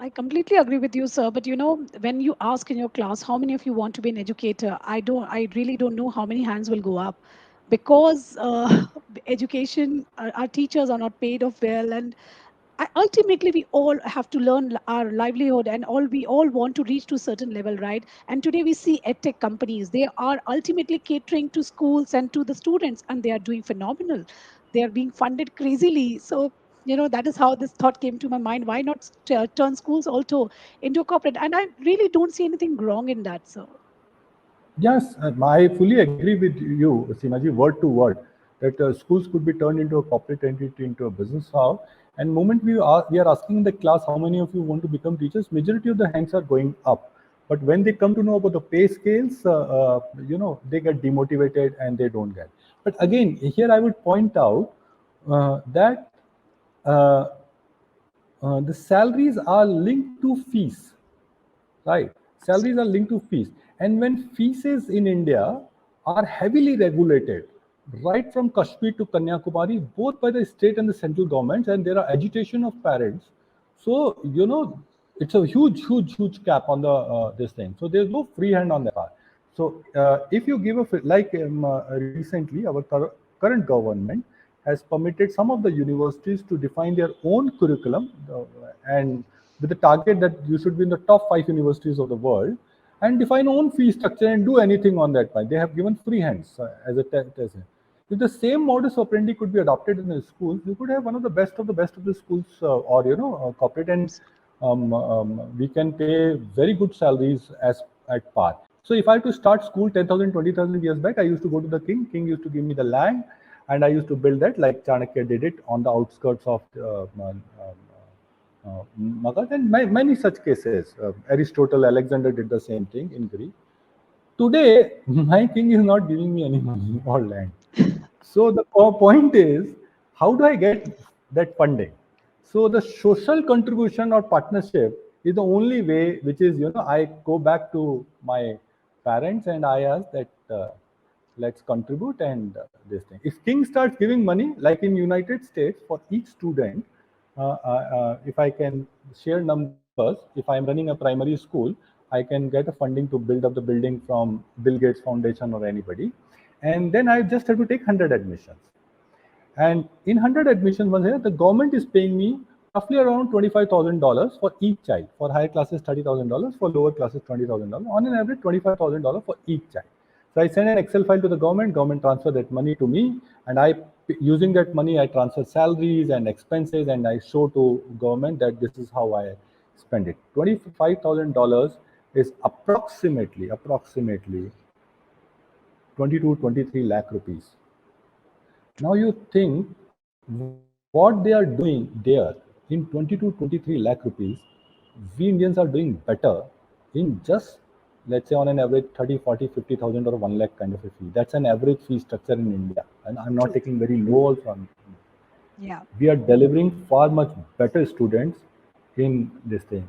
I completely agree with you, sir. But when you ask in your class how many of you want to be an educator, I really don't know how many hands will go up, because education, our teachers are not paid off well, and ultimately we all have to learn our livelihood, and we all want to reach to a certain level, right? And today we see edtech companies. They are ultimately catering to schools and to the students, and they are doing phenomenal. They are being funded crazily. So that is how this thought came to my mind. Why not turn schools also into a corporate? And I really don't see anything wrong in that, sir. Yes, I fully agree with you, Seemaji, word to word, that schools could be turned into a corporate entity, into a business hub. And moment we are asking in the class how many of you want to become teachers, majority of the hands are going up. But when they come to know about the pay scales, they get demotivated and they don't get. But again, here I would point out that uh, the salaries are linked to fees, right? Salaries are linked to fees. And when fees in India are heavily regulated, right from Kashmir to Kanyakumari, both by the state and the central governments, and there are agitation of parents. So, it's a huge cap on the this thing. So there's no free hand on that part. So if you give recently, our current government has permitted some of the universities to define their own curriculum, and with the target that you should be in the top 5 universities of the world, and define own fee structure and do anything on that point. They have given free hands as a test. If the same modus operandi could be adopted in the schools, you could have one of the best of the schools, or corporate, and we can pay very good salaries as at par. So if I have to start school 10,000, 20,000 years back, I used to go to the king. King used to give me the land, and I used to build that like Chanakya did it on the outskirts of Magad, and many such cases. Aristotle, Alexander did the same thing in Greece. Today, my king is not giving me any money or land. So the point is, how do I get that funding? So the social contribution or partnership is the only way, which is, I go back to my parents and I ask that let's contribute, and this thing. If king starts giving money, like in United States, for each student, if I can share numbers, if I'm running a primary school, I can get a funding to build up the building from Bill Gates Foundation or anybody, and then I just have to take 100 admissions. And in 100 admissions one year, the government is paying me roughly around $25,000 for each child. For higher classes, $30,000. For lower classes, $20,000. On an average, $25,000 for each child. So I send an Excel file to the government transfer that money to me, and using that money, I transfer salaries and expenses, and I show to government that this is how I spend it. $25,000 is approximately 22, 23 lakh rupees. Now you think what they are doing there in 22, 23 lakh rupees, we Indians are doing better in just, let's say, on an average 30, 40, 50,000 or 1 lakh kind of a fee. That's an average fee structure in India. And I'm not True. taking very low also. Yeah. We are delivering far much better students in this thing.